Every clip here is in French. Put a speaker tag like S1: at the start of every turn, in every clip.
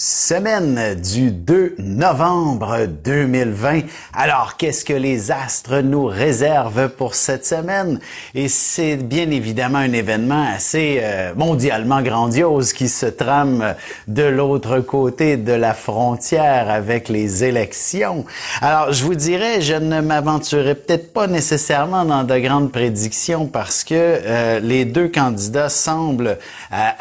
S1: Semaine du 2 novembre 2020. Alors, qu'est-ce que les astres nous réservent pour cette semaine? Et c'est bien évidemment un événement assez mondialement grandiose qui se trame de l'autre côté de la frontière avec les élections. Alors, je vous dirais, je ne m'aventurerai peut-être pas nécessairement dans de grandes prédictions parce que les deux candidats semblent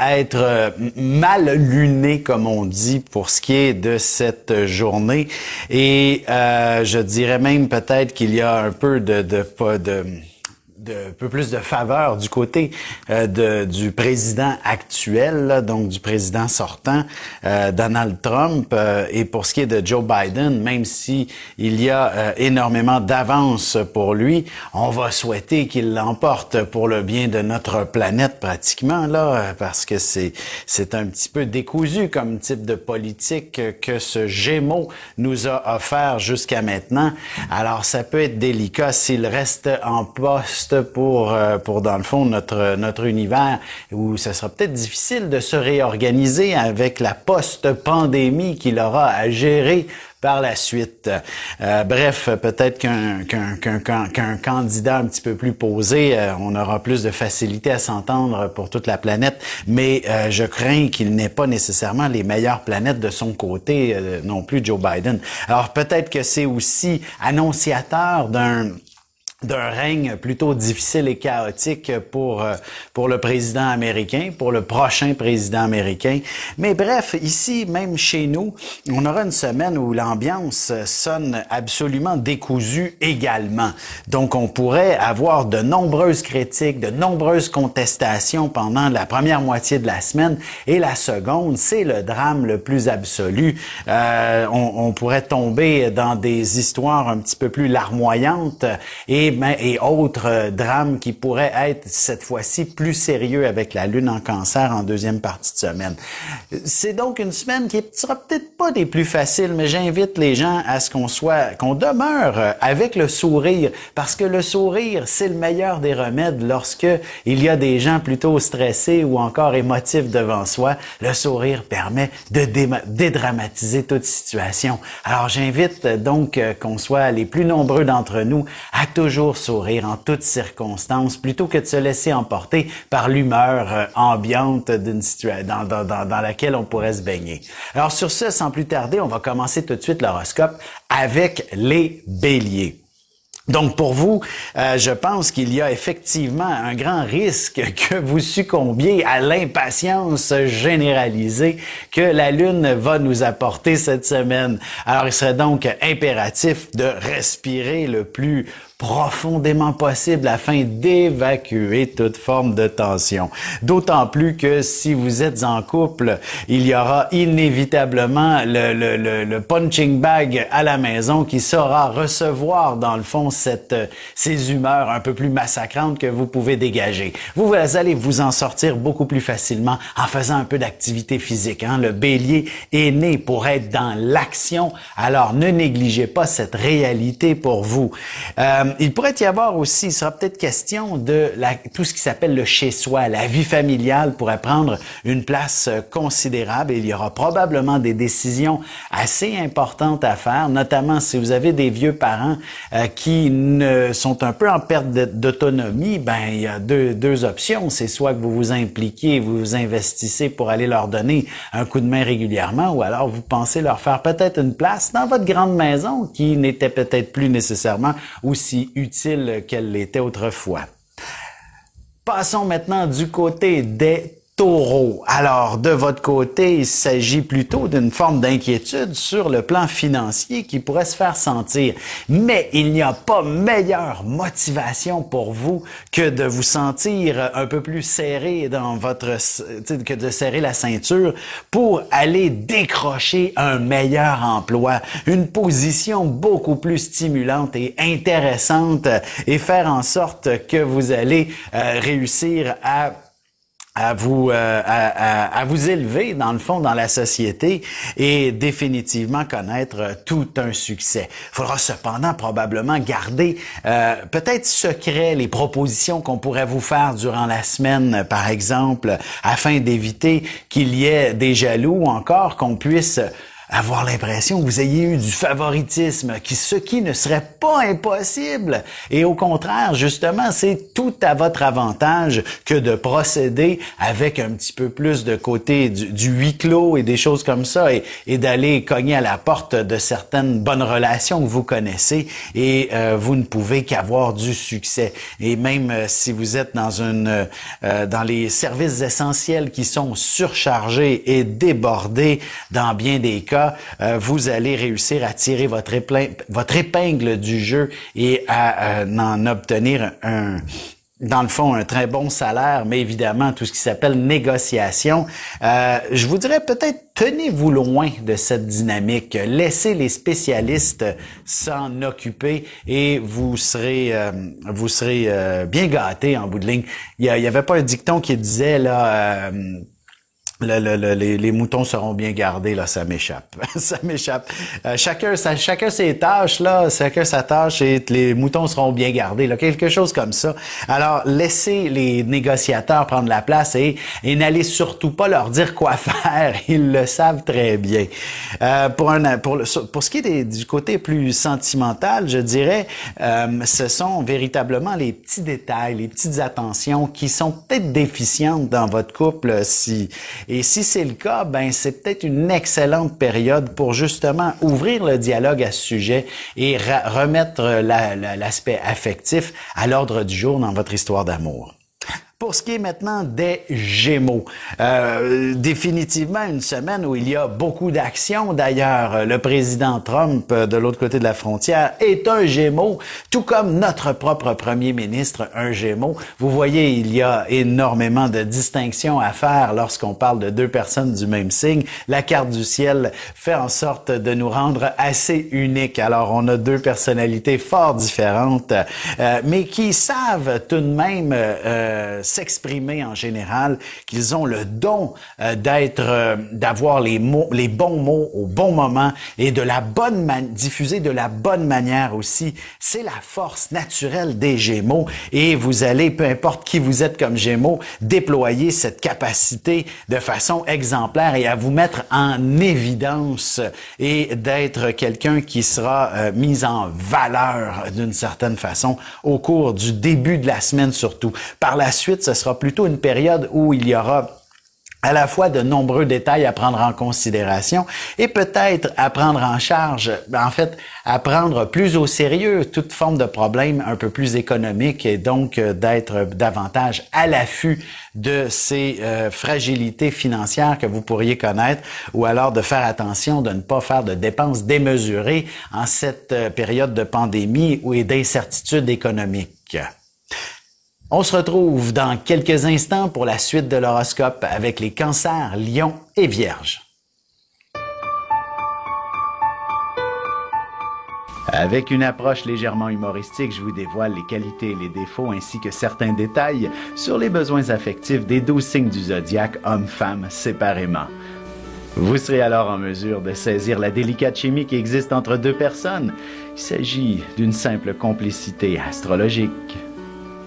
S1: être mal lunés, comme on dit, pour ce qui est de cette journée. Et je dirais même peut-être qu'il y a un peu un peu plus de faveur du côté du président actuel, là, donc du président sortant, Donald Trump. Et pour ce qui est de Joe Biden, même si il y a énormément d'avance pour lui, on va souhaiter qu'il l'emporte pour le bien de notre planète pratiquement, là, parce que c'est un petit peu décousu comme type de politique que ce Gémeaux nous a offert jusqu'à maintenant. Alors, ça peut être délicat s'il reste en poste pour dans le fond notre univers, où ce sera peut-être difficile de se réorganiser avec la post-pandémie qu'il aura à gérer par la suite. Bref, peut-être qu'un candidat un petit peu plus posé, on aura plus de facilité à s'entendre pour toute la planète, mais je crains qu'il n'ait pas nécessairement les meilleures planètes de son côté non plus, Joe Biden. Alors peut-être que c'est aussi annonciateur d'un règne plutôt difficile et chaotique pour le président américain, pour le prochain président américain. Mais bref, ici, même chez nous, on aura une semaine où l'ambiance sonne absolument décousue également. Donc, on pourrait avoir de nombreuses critiques, de nombreuses contestations pendant la première moitié de la semaine. Et la seconde, c'est le drame le plus absolu. On pourrait tomber dans des histoires un petit peu plus larmoyantes et autres drames qui pourraient être cette fois-ci plus sérieux avec la Lune en Cancer en deuxième partie de semaine. C'est donc une semaine qui sera peut-être pas des plus faciles, mais j'invite les gens à ce qu'on demeure avec le sourire, parce que le sourire, c'est le meilleur des remèdes lorsque il y a des gens plutôt stressés ou encore émotifs devant soi. Le sourire permet de dédramatiser toute situation. Alors j'invite donc qu'on soit les plus nombreux d'entre nous à toujours sourire en toutes circonstances, plutôt que de se laisser emporter par l'humeur ambiante d'une situation dans laquelle on pourrait se baigner. Alors sur ce, sans plus tarder, on va commencer tout de suite l'horoscope avec les béliers. Donc pour vous, je pense qu'il y a effectivement un grand risque que vous succombiez à l'impatience généralisée que la Lune va nous apporter cette semaine. Alors il serait donc impératif de respirer le plus profondément possible afin d'évacuer toute forme de tension. D'autant plus que si vous êtes en couple, il y aura inévitablement le punching bag à la maison qui saura recevoir dans le fond ces humeurs un peu plus massacrantes que vous pouvez dégager. Vous allez vous en sortir beaucoup plus facilement en faisant un peu d'activité physique. Le bélier est né pour être dans l'action, alors ne négligez pas cette réalité pour vous. Il pourrait y avoir aussi, il sera peut-être question de tout ce qui s'appelle le chez-soi. La vie familiale pourrait prendre une place considérable et il y aura probablement des décisions assez importantes à faire, notamment si vous avez des vieux parents qui sont un peu en perte d'autonomie. Il y a deux options. C'est soit que vous vous impliquez, vous vous investissez pour aller leur donner un coup de main régulièrement, ou alors vous pensez leur faire peut-être une place dans votre grande maison qui n'était peut-être plus nécessairement aussi utile qu'elle l'était autrefois. Passons maintenant du côté des Taureaux. Alors, de votre côté, il s'agit plutôt d'une forme d'inquiétude sur le plan financier qui pourrait se faire sentir. Mais il n'y a pas meilleure motivation pour vous que de vous sentir un peu plus serré que de serrer la ceinture pour aller décrocher un meilleur emploi, une position beaucoup plus stimulante et intéressante et faire en sorte que vous allez réussir à à vous élever dans le fond dans la société et définitivement connaître tout un succès. Il faudra cependant probablement garder peut-être secret les propositions qu'on pourrait vous faire durant la semaine, par exemple, afin d'éviter qu'il y ait des jaloux ou encore qu'on puisse avoir l'impression que vous ayez eu du favoritisme, ce qui ne serait pas impossible. Et au contraire, justement, c'est tout à votre avantage que de procéder avec un petit peu plus de côté du huis clos et des choses comme ça et d'aller cogner à la porte de certaines bonnes relations que vous connaissez et vous ne pouvez qu'avoir du succès. Et même si vous êtes dans les services essentiels qui sont surchargés et débordés dans bien des cas, vous allez réussir à tirer votre épingle du jeu et à en obtenir dans le fond, un très bon salaire, mais évidemment, tout ce qui s'appelle négociation. Je vous dirais peut-être, tenez-vous loin de cette dynamique. Laissez les spécialistes s'en occuper et vous serez bien gâtés en bout de ligne. Il y avait pas un dicton qui disait, là... les moutons seront bien gardés, là, ça m'échappe. Ça m'échappe. Chacun ses tâches, là, chacun sa tâche et les moutons seront bien gardés, là, quelque chose comme ça. Alors, laissez les négociateurs prendre la place et n'allez surtout pas leur dire quoi faire. Ils le savent très bien. Pour ce qui est du côté plus sentimental, je dirais, ce sont véritablement les petits détails, les petites attentions qui sont peut-être déficientes dans votre couple et si c'est le cas, ben c'est peut-être une excellente période pour justement ouvrir le dialogue à ce sujet et remettre l'aspect affectif à l'ordre du jour dans votre histoire d'amour. Pour ce qui est maintenant des Gémeaux, définitivement une semaine où il y a beaucoup d'actions. D'ailleurs, le président Trump, de l'autre côté de la frontière, est un Gémeaux, tout comme notre propre premier ministre, un Gémeaux. Vous voyez, il y a énormément de distinctions à faire lorsqu'on parle de deux personnes du même signe. La carte du ciel fait en sorte de nous rendre assez uniques. Alors, on a deux personnalités fort différentes, mais qui savent tout de même s'exprimer en général, qu'ils ont le don d'avoir les bons mots au bon moment et de diffuser de la bonne manière aussi. C'est la force naturelle des Gémeaux et vous allez, peu importe qui vous êtes comme Gémeaux, déployer cette capacité de façon exemplaire et à vous mettre en évidence et d'être quelqu'un qui sera mis en valeur d'une certaine façon au cours du début de la semaine surtout. Par la suite, ce sera plutôt une période où il y aura à la fois de nombreux détails à prendre en considération et peut-être à prendre en charge, en fait, à prendre plus au sérieux toute forme de problème un peu plus économique et donc d'être davantage à l'affût de ces fragilités financières que vous pourriez connaître ou alors de faire attention de ne pas faire de dépenses démesurées en cette période de pandémie ou d'incertitude économique. On se retrouve dans quelques instants pour la suite de l'horoscope avec les cancers, lions et vierges. Avec une approche légèrement humoristique, je vous dévoile les qualités et les défauts ainsi que certains détails sur les besoins affectifs des 12 signes du zodiaque, hommes-femmes, séparément. Vous serez alors en mesure de saisir la délicate chimie qui existe entre deux personnes. Il s'agit d'une simple complicité astrologique.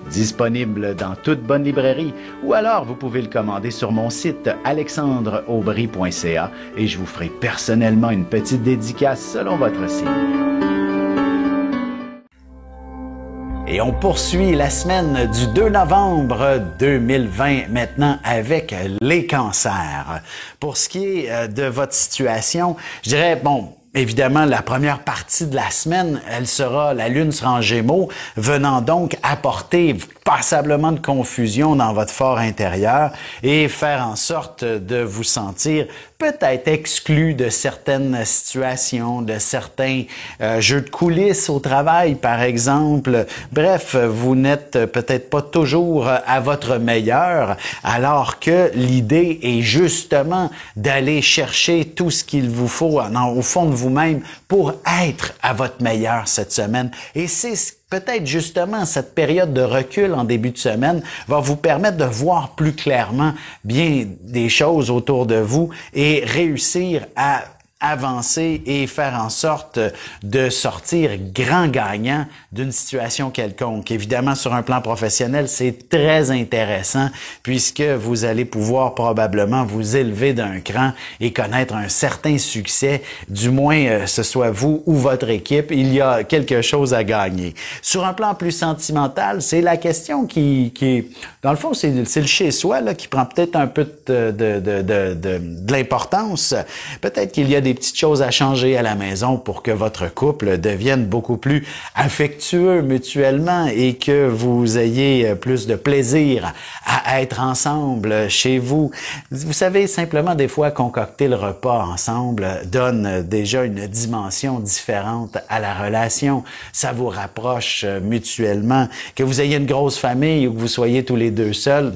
S1: Disponible dans toute bonne librairie ou alors vous pouvez le commander sur mon site alexandreaubry.ca et je vous ferai personnellement une petite dédicace selon votre signe. Et on poursuit la semaine du 2 novembre 2020 maintenant avec les cancers. Pour ce qui est de votre situation, je dirais, bon, évidemment, la première partie de la semaine, la Lune sera en Gémeaux, venant donc apporter passablement de confusion dans votre fort intérieur et faire en sorte de vous sentir peut-être exclu de certaines situations, de certains jeux de coulisses au travail, par exemple. Bref, vous n'êtes peut-être pas toujours à votre meilleur, alors que l'idée est justement d'aller chercher tout ce qu'il vous faut au fond de vous-même pour être à votre meilleur cette semaine. Et c'est peut-être justement cette période de recul en début de semaine va vous permettre de voir plus clairement bien des choses autour de vous et réussir à avancer et faire en sorte de sortir grand gagnant d'une situation quelconque. Évidemment, sur un plan professionnel, c'est très intéressant puisque vous allez pouvoir probablement vous élever d'un cran et connaître un certain succès, du moins ce soit vous ou votre équipe, il y a quelque chose à gagner. Sur un plan plus sentimental, c'est la question qui dans le fond, c'est le chez-soi là qui prend peut-être un peu de l'importance. Peut-être qu'il y a des petites choses à changer à la maison pour que votre couple devienne beaucoup plus affectueux mutuellement et que vous ayez plus de plaisir à être ensemble chez vous. Vous savez, simplement des fois concocter le repas ensemble donne déjà une dimension différente à la relation. Ça vous rapproche mutuellement. Que vous ayez une grosse famille ou que vous soyez tous les deux seuls,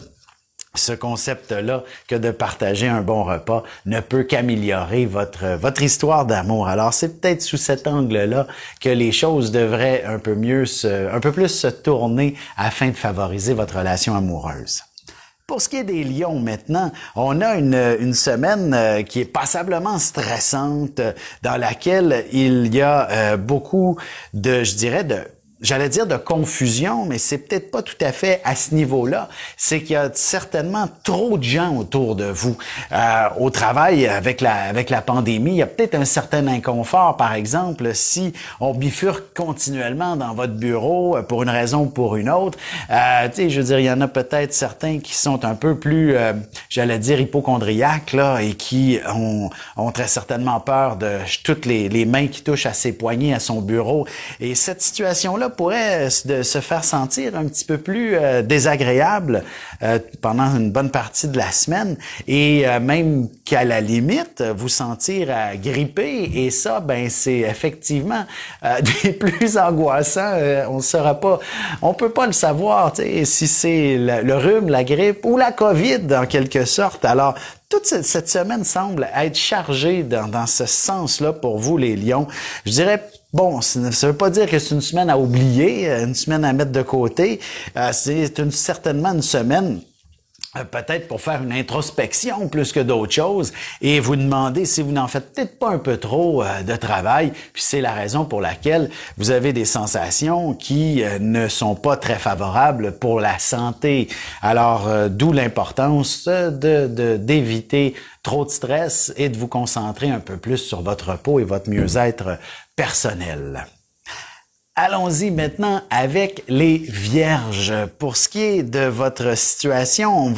S1: ce concept-là que de partager un bon repas ne peut qu'améliorer votre histoire d'amour. Alors, c'est peut-être sous cet angle-là que les choses devraient un peu plus se tourner afin de favoriser votre relation amoureuse. Pour ce qui est des lions maintenant, on a une semaine qui est passablement stressante, dans laquelle il y a beaucoup j'allais dire de confusion, mais c'est peut-être pas tout à fait à ce niveau-là. C'est qu'il y a certainement trop de gens autour de vous. Au travail, avec la pandémie, il y a peut-être un certain inconfort, par exemple, si on bifurque continuellement dans votre bureau pour une raison ou pour une autre. Je veux dire, il y en a peut-être certains qui sont un peu plus, j'allais dire, hypocondriaques, là, et qui ont très certainement peur de toutes les mains qui touchent à ses poignets, à son bureau. Et cette situation-là pourrait se faire sentir un petit peu plus désagréable pendant une bonne partie de la semaine et même qu'à la limite vous sentir grippé, et ça c'est effectivement des plus angoissants. On peut pas le savoir si c'est le rhume, la grippe ou la COVID en quelque sorte. Alors toute cette semaine semble être chargée dans ce sens-là pour vous les lions. Je dirais, bon, ça ne veut pas dire que c'est une semaine à oublier, une semaine à mettre de côté. C'est certainement une semaine peut-être pour faire une introspection plus que d'autres choses et vous demander si vous n'en faites peut-être pas un peu trop de travail, puis c'est la raison pour laquelle vous avez des sensations qui ne sont pas très favorables pour la santé. Alors, d'où l'importance d'éviter trop de stress et de vous concentrer un peu plus sur votre repos et votre mieux-être personnel. Allons-y maintenant avec les Vierges. Pour ce qui est de votre situation,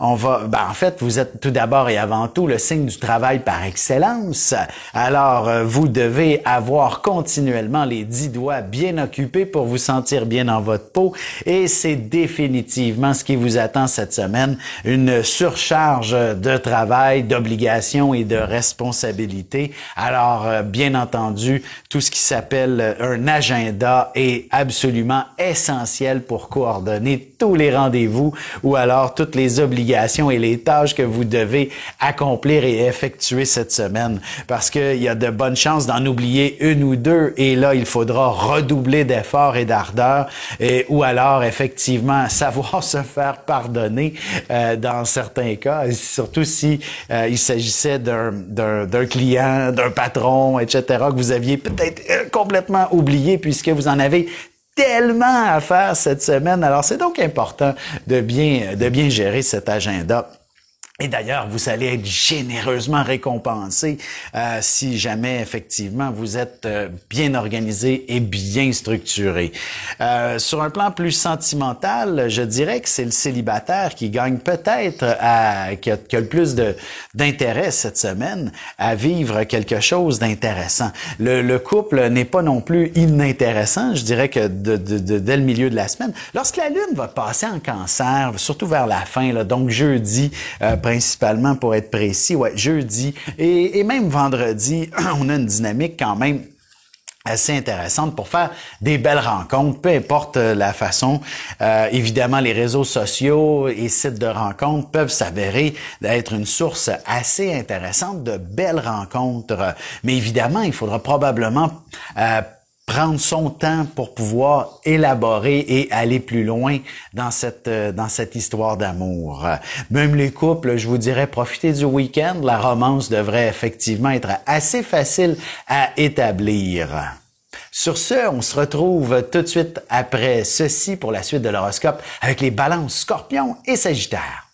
S1: en fait, vous êtes tout d'abord et avant tout le signe du travail par excellence. Alors, vous devez avoir continuellement les 10 doigts bien occupés pour vous sentir bien dans votre peau, et c'est définitivement ce qui vous attend cette semaine, une surcharge de travail, d'obligations et de responsabilités. Alors, bien entendu, tout ce qui s'appelle un agenda est absolument essentiel pour coordonner tous les rendez-vous ou alors toutes les obligations et les tâches que vous devez accomplir et effectuer cette semaine, parce qu'il y a de bonnes chances d'en oublier une ou deux, et là, il faudra redoubler d'efforts et d'ardeur, ou alors effectivement savoir se faire pardonner dans certains cas, surtout si il s'agissait d'un client, d'un patron, etc., que vous aviez peut-être complètement oublié puisque vous en avez tellement à faire cette semaine. Alors, c'est donc important de bien gérer cet agenda. Et d'ailleurs, vous allez être généreusement récompensé si jamais, effectivement, vous êtes bien organisé et bien structuré. Sur un plan plus sentimental, je dirais que c'est le célibataire qui gagne peut-être, qui a le plus d'intérêt cette semaine à vivre quelque chose d'intéressant. Le couple n'est pas non plus inintéressant, je dirais que dès le milieu de la semaine. Lorsque la Lune va passer en Cancer, surtout vers la fin, là, donc jeudi, principalement pour être précis, jeudi et même vendredi, on a une dynamique quand même assez intéressante pour faire des belles rencontres, peu importe la façon. Évidemment, les réseaux sociaux et sites de rencontres peuvent s'avérer d'être une source assez intéressante de belles rencontres. Mais évidemment, il faudra probablement prendre son temps pour pouvoir élaborer et aller plus loin dans cette histoire d'amour. Même les couples, je vous dirais, profitez du week-end. La romance devrait effectivement être assez facile à établir. Sur ce, on se retrouve tout de suite après ceci pour la suite de l'horoscope avec les balances Scorpion et Sagittaire.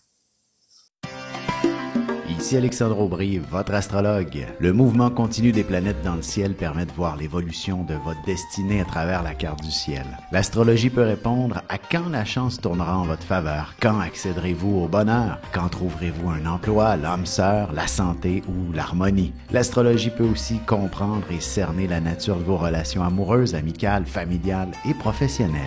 S2: Ici Alexandre Aubry, votre astrologue. Le mouvement continu des planètes dans le ciel permet de voir l'évolution de votre destinée à travers la carte du ciel. L'astrologie peut répondre à quand la chance tournera en votre faveur, quand accéderez-vous au bonheur, quand trouverez-vous un emploi, l'âme sœur, la santé ou l'harmonie. L'astrologie peut aussi comprendre et cerner la nature de vos relations amoureuses, amicales, familiales et professionnelles.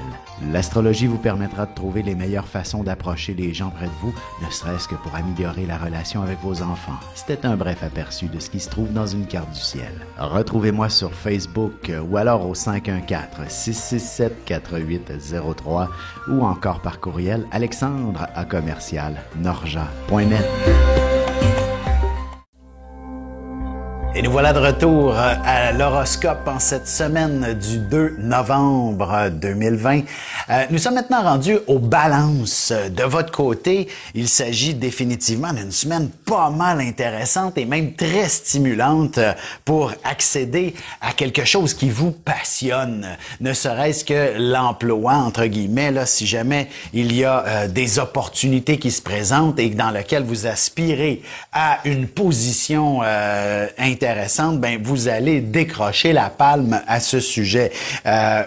S2: L'astrologie vous permettra de trouver les meilleures façons d'approcher les gens près de vous, ne serait-ce que pour améliorer la relation avec vos enfants. C'était un bref aperçu de ce qui se trouve dans une carte du ciel. Retrouvez-moi sur Facebook ou alors au 514-667-4803 ou encore par courriel alexandre@norja.net.
S1: Et nous voilà de retour à l'horoscope en cette semaine du 2 novembre 2020. Nous sommes maintenant rendus aux balances. De votre côté, il s'agit définitivement d'une semaine pas mal intéressante et même très stimulante pour accéder à quelque chose qui vous passionne. Ne serait-ce que l'emploi, entre guillemets, là, si jamais il y a des opportunités qui se présentent et dans lesquelles vous aspirez à une position intéressante, ben vous allez décrocher la palme à ce sujet.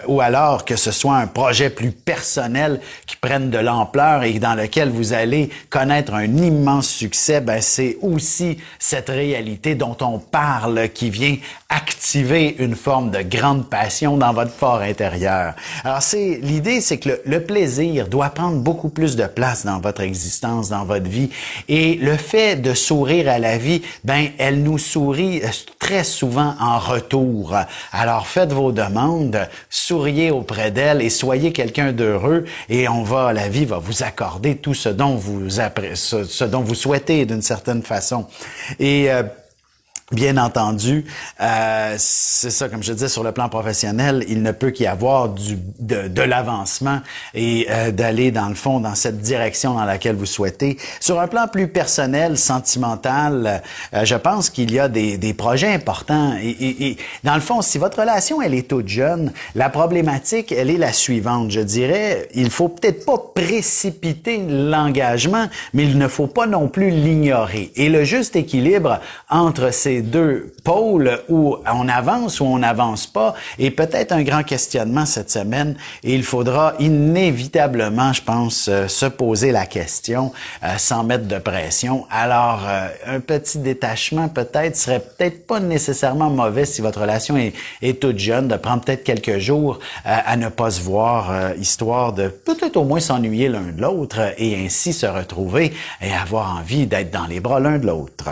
S1: Ou alors que ce soit un projet plus personnel qui prenne de l'ampleur et dans lequel vous allez connaître un immense succès, ben c'est aussi cette réalité dont on parle qui vient activer une forme de grande passion dans votre fort intérieur. Alors l'idée, c'est que le plaisir doit prendre beaucoup plus de place dans votre existence, dans votre vie. Et le fait de sourire à la vie, ben elle nous sourit très souvent en retour. Alors faites vos demandes, souriez auprès d'elle et soyez quelqu'un d'heureux et la vie va vous accorder tout ce dont vous souhaitez d'une certaine façon. Et bien entendu, c'est ça, comme je disais, sur le plan professionnel, il ne peut qu'y avoir de l'avancement et d'aller, dans le fond, dans cette direction dans laquelle vous souhaitez. Sur un plan plus personnel, sentimental, je pense qu'il y a des projets importants. Et dans le fond, si votre relation, elle est toute jeune, la problématique, elle est la suivante. Je dirais, il faut peut-être pas précipiter l'engagement, mais il ne faut pas non plus l'ignorer. Et le juste équilibre entre ces deux pôles où on avance ou on n'avance pas et peut-être un grand questionnement cette semaine et il faudra inévitablement, je pense, se poser la question sans mettre de pression. Alors, un petit détachement peut-être serait peut-être pas nécessairement mauvais si votre relation est toute jeune, de prendre peut-être quelques jours à ne pas se voir, histoire de peut-être au moins s'ennuyer l'un de l'autre et ainsi se retrouver et avoir envie d'être dans les bras l'un de l'autre.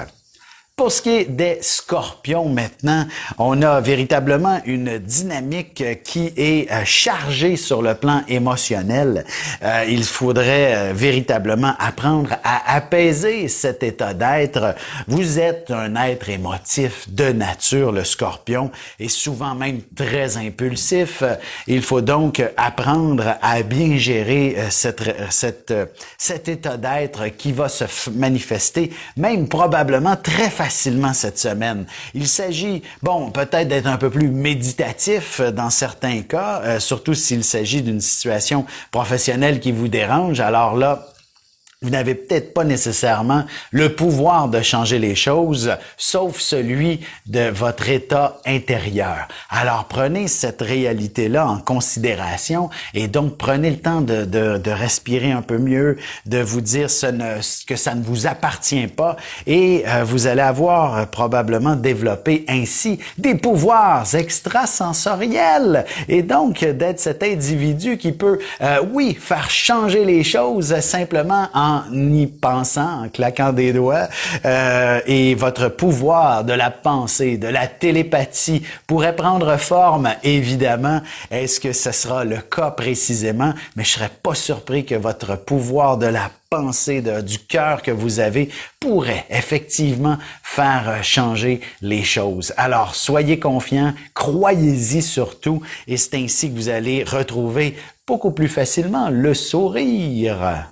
S1: Pour ce qui est des Scorpions maintenant, on a véritablement une dynamique qui est chargée sur le plan émotionnel. Il faudrait véritablement apprendre à apaiser cet état d'être. Vous êtes un être émotif de nature, le Scorpion, et souvent même très impulsif. Il faut donc apprendre à bien gérer cet état d'être qui va se manifester, même probablement très facilement cette semaine. Il s'agit, peut-être d'être un peu plus méditatif dans certains cas, surtout s'il s'agit d'une situation professionnelle qui vous dérange. Alors là, vous n'avez peut-être pas nécessairement le pouvoir de changer les choses, sauf celui de votre état intérieur. Alors, prenez cette réalité-là en considération et donc prenez le temps de respirer un peu mieux, de vous dire que ça ne vous appartient pas et vous allez avoir probablement développé ainsi des pouvoirs extrasensoriels et donc d'être cet individu qui peut, faire changer les choses simplement en en y pensant, en claquant des doigts, et votre pouvoir de la pensée, de la télépathie pourrait prendre forme, évidemment. Est-ce que ce sera le cas précisément? Mais je serais pas surpris que votre pouvoir de la pensée du cœur que vous avez pourrait effectivement faire changer les choses. Alors, soyez confiants, croyez-y surtout, et c'est ainsi que vous allez retrouver beaucoup plus facilement le sourire.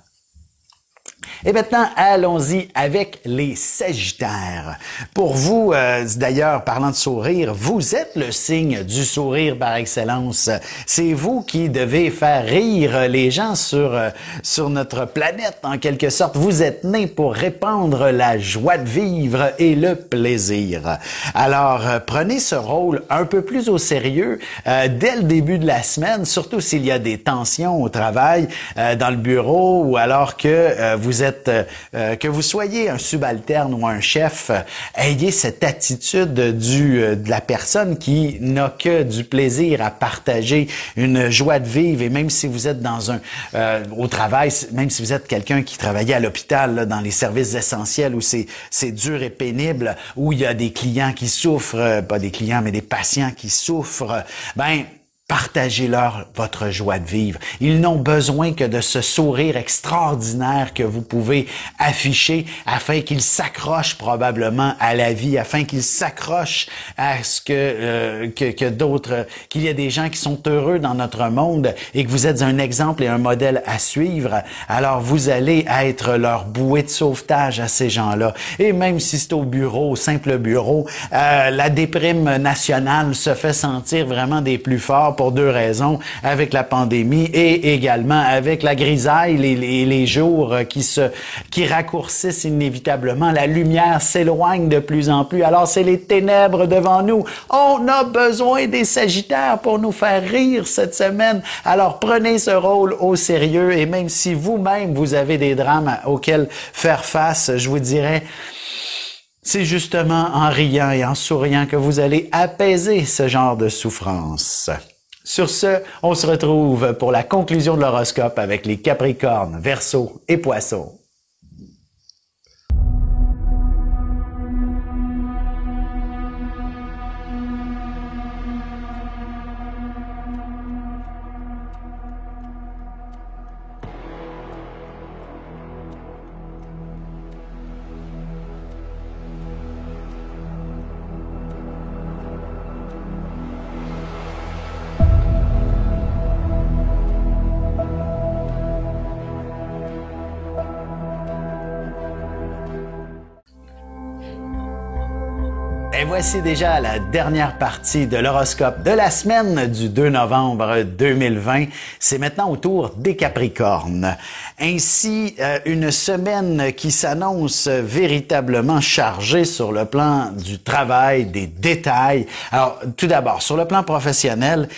S1: Et maintenant, allons-y avec les Sagittaires. Pour vous, d'ailleurs, parlant de sourire, vous êtes le signe du sourire par excellence. C'est vous qui devez faire rire les gens sur notre planète, en quelque sorte. Vous êtes né pour répandre la joie de vivre et le plaisir. Alors, prenez ce rôle un peu plus au sérieux dès le début de la semaine, surtout s'il y a des tensions au travail, dans le bureau, ou alors que vous êtes que vous soyez un subalterne ou un chef, ayez cette attitude de la personne qui n'a que du plaisir à partager, une joie de vivre. Et même si vous êtes dans au travail, même si vous êtes quelqu'un qui travaillait à l'hôpital, là, dans les services essentiels où c'est dur et pénible, où il y a des clients qui souffrent, pas des clients mais des patients qui souffrent, partagez-leur votre joie de vivre. Ils n'ont besoin que de ce sourire extraordinaire que vous pouvez afficher afin qu'ils s'accrochent probablement à la vie, afin qu'ils s'accrochent à ce que d'autres, qu'il y a des gens qui sont heureux dans notre monde et que vous êtes un exemple et un modèle à suivre. Alors vous allez être leur bouée de sauvetage à ces gens-là. Et même si c'est au bureau, au simple bureau, la déprime nationale se fait sentir vraiment des plus forts pour deux raisons, avec la pandémie et également avec la grisaille, les jours qui raccourcissent inévitablement. La lumière s'éloigne de plus en plus, alors c'est les ténèbres devant nous. On a besoin des Sagittaires pour nous faire rire cette semaine. Alors prenez ce rôle au sérieux, et même si vous-même vous avez des drames auxquels faire face, je vous dirais, c'est justement en riant et en souriant que vous allez apaiser ce genre de souffrance. Sur ce, on se retrouve pour la conclusion de l'horoscope avec les Capricornes, Verseaux et Poissons. Et voici déjà la dernière partie de l'horoscope de la semaine du 2 novembre 2020. C'est maintenant au tour des Capricornes. Ainsi, une semaine qui s'annonce véritablement chargée sur le plan du travail, des détails. Alors, tout d'abord, sur le plan professionnel,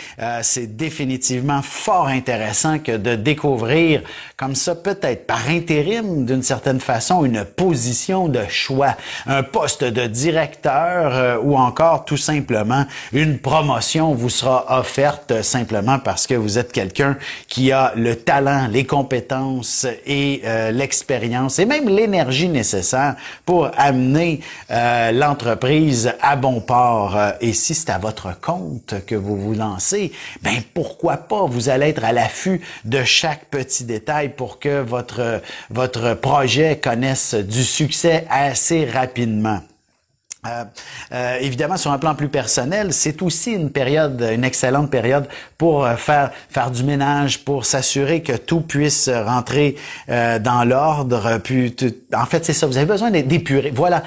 S1: c'est définitivement fort intéressant que de découvrir comme ça, peut-être par intérim, d'une certaine façon, une position de choix, un poste de directeur, ou encore tout simplement une promotion vous sera offerte simplement parce que vous êtes quelqu'un qui a le talent, les compétences et l'expérience et même l'énergie nécessaire pour amener l'entreprise à bon port. Et si c'est à votre compte que vous vous lancez, ben pourquoi pas? Vous allez être à l'affût de chaque petit détail pour que votre projet connaisse du succès assez rapidement. Évidemment, sur un plan plus personnel, c'est aussi une excellente période pour faire du ménage, pour s'assurer que tout puisse rentrer dans l'ordre. Puis, en fait, c'est ça. Vous avez besoin d'épurer. Voilà,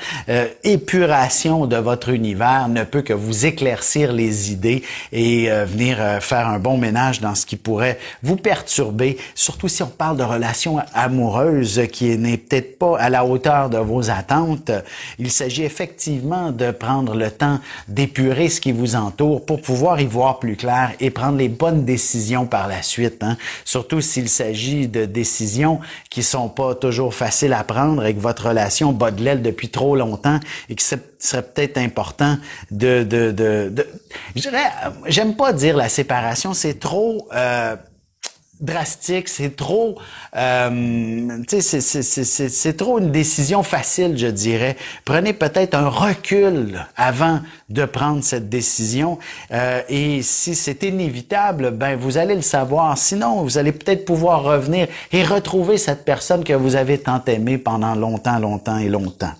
S1: épuration de votre univers ne peut que vous éclaircir les idées et venir faire un bon ménage dans ce qui pourrait vous perturber. Surtout si on parle de relations amoureuses qui n'est peut-être pas à la hauteur de vos attentes. Il s'agit effectivement de prendre le temps d'épurer ce qui vous entoure pour pouvoir y voir plus clair et prendre les bonnes décisions par la suite. Surtout s'il s'agit de décisions qui sont pas toujours faciles à prendre et que votre relation bat de l'aile depuis trop longtemps et que ce serait peut-être important je dirais, j'aime pas dire la séparation, c'est trop... drastique, c'est trop, c'est trop une décision facile, je dirais. Prenez peut-être un recul avant de prendre cette décision. Et si c'est inévitable, ben vous allez le savoir. Sinon, vous allez peut-être pouvoir revenir et retrouver cette personne que vous avez tant aimée pendant longtemps, longtemps et longtemps.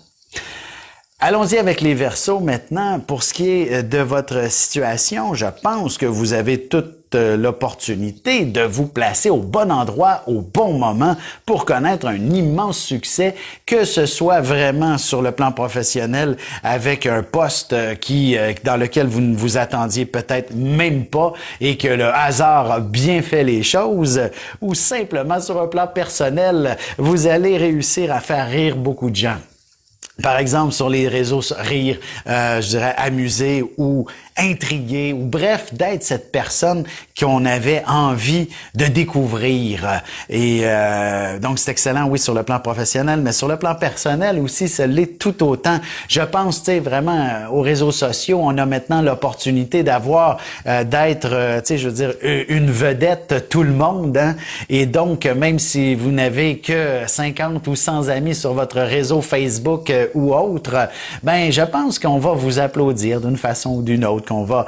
S1: Allons-y avec les Verseaux maintenant. Pour ce qui est de votre situation, je pense que vous avez toute l'opportunité de vous placer au bon endroit, au bon moment pour connaître un immense succès, que ce soit vraiment sur le plan professionnel avec un poste dans lequel vous ne vous attendiez peut-être même pas et que le hasard a bien fait les choses, ou simplement sur un plan personnel, vous allez réussir à faire rire beaucoup de gens. Par exemple, sur les réseaux, rire, je dirais amuser ou intriguer, ou bref, d'être cette personne qu'on avait envie de découvrir. Et donc, c'est excellent, oui, sur le plan professionnel, mais sur le plan personnel aussi, ça l'est tout autant. Je pense, tu sais, vraiment aux réseaux sociaux, on a maintenant l'opportunité d'avoir, d'être, tu sais, je veux dire, une vedette, tout le monde, hein? Et donc, même si vous n'avez que 50 ou 100 amis sur votre réseau Facebook ou autre, ben, je pense qu'on va vous applaudir d'une façon ou d'une autre, qu'on va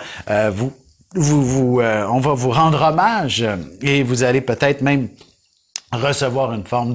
S1: on va vous rendre hommage et vous allez peut-être même recevoir une forme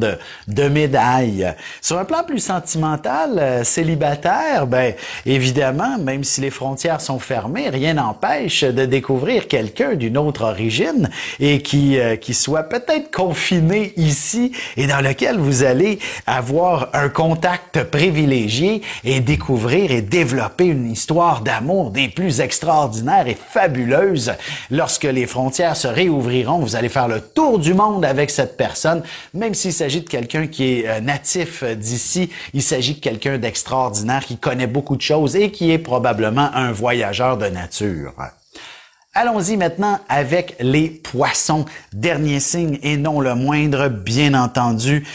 S1: de médaille. Sur un plan plus sentimental, célibataire, ben évidemment, même si les frontières sont fermées, rien n'empêche de découvrir quelqu'un d'une autre origine et qui soit peut-être confiné ici et dans lequel vous allez avoir un contact privilégié et découvrir et développer une histoire d'amour des plus extraordinaires et fabuleuses. Lorsque les frontières se réouvriront, vous allez faire le tour du monde avec cette personne. Même s'il s'agit de quelqu'un qui est natif d'ici, il s'agit de quelqu'un d'extraordinaire qui connaît beaucoup de choses et qui est probablement un voyageur de nature. Allons-y maintenant avec les Poissons. Dernier signe et non le moindre, bien entendu.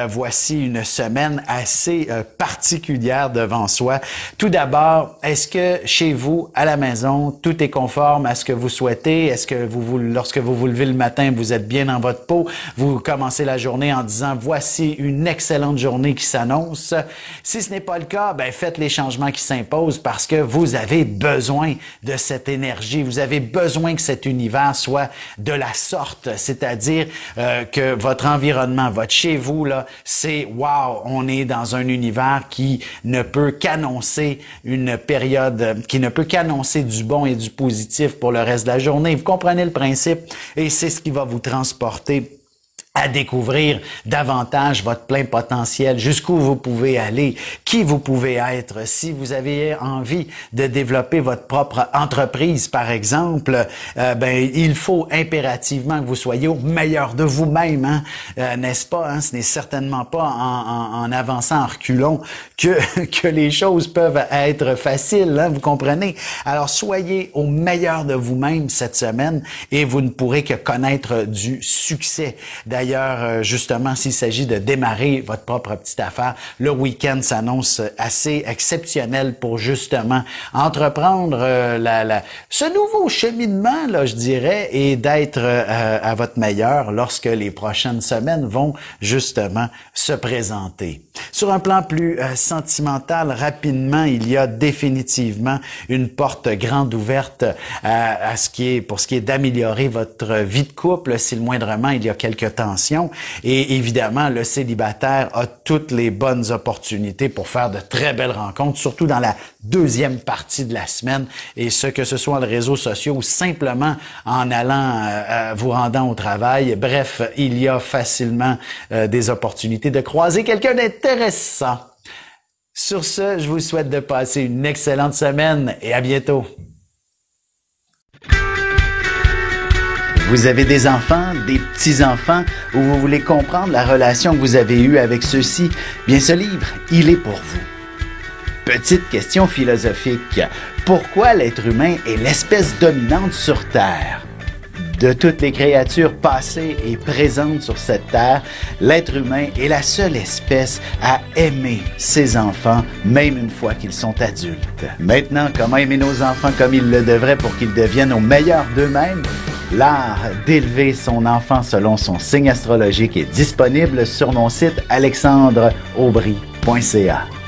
S1: Voici une semaine assez particulière devant soi. Tout d'abord, est-ce que chez vous, à la maison, tout est conforme à ce que vous souhaitez? Est-ce que lorsque vous vous levez le matin, vous êtes bien dans votre peau? Vous commencez la journée en disant « Voici une excellente journée qui s'annonce ». Si ce n'est pas le cas, ben faites les changements qui s'imposent parce que vous avez besoin de cette énergie. Vous avez besoin que cet univers soit de la sorte, c'est-à-dire que votre environnement, votre chez vous, là, c'est wow, on est dans un univers qui ne peut qu'annoncer une période, qui ne peut qu'annoncer du bon et du positif pour le reste de la journée. Vous comprenez le principe et c'est ce qui va vous transporter à découvrir davantage votre plein potentiel, jusqu'où vous pouvez aller, qui vous pouvez être. Si vous avez envie de développer votre propre entreprise, par exemple, ben il faut impérativement que vous soyez au meilleur de vous-même, hein? N'est-ce pas? Hein? Ce n'est certainement pas en avançant en reculons que les choses peuvent être faciles, hein? Vous comprenez? Alors, soyez au meilleur de vous-même cette semaine et vous ne pourrez que connaître du succès. D'ailleurs, justement, s'il s'agit de démarrer votre propre petite affaire, le week-end s'annonce assez exceptionnel pour justement entreprendre ce nouveau cheminement, là, je dirais, et d'être à votre meilleur lorsque les prochaines semaines vont justement se présenter. Sur un plan plus sentimental, rapidement, il y a définitivement une porte grande ouverte pour ce qui est d'améliorer votre vie de couple, si le moindrement il y a quelques tensions. Et évidemment, le célibataire a toutes les bonnes opportunités pour faire de très belles rencontres, surtout dans la deuxième partie de la semaine, et que ce soit les réseaux sociaux ou simplement en allant vous rendant au travail. Bref, il y a facilement des opportunités de croiser quelqu'un d'intéressant. Sur ce, je vous souhaite de passer une excellente semaine et à bientôt.
S2: Vous avez des enfants, des petits-enfants, ou vous voulez comprendre la relation que vous avez eue avec ceux-ci? Bien, ce livre, il est pour vous. Petite question philosophique. Pourquoi l'être humain est l'espèce dominante sur Terre? De toutes les créatures passées et présentes sur cette terre, l'être humain est la seule espèce à aimer ses enfants, même une fois qu'ils sont adultes. Maintenant, comment aimer nos enfants comme ils le devraient pour qu'ils deviennent au meilleur d'eux-mêmes? L'art d'élever son enfant selon son signe astrologique est disponible sur mon site alexandreaubry.ca.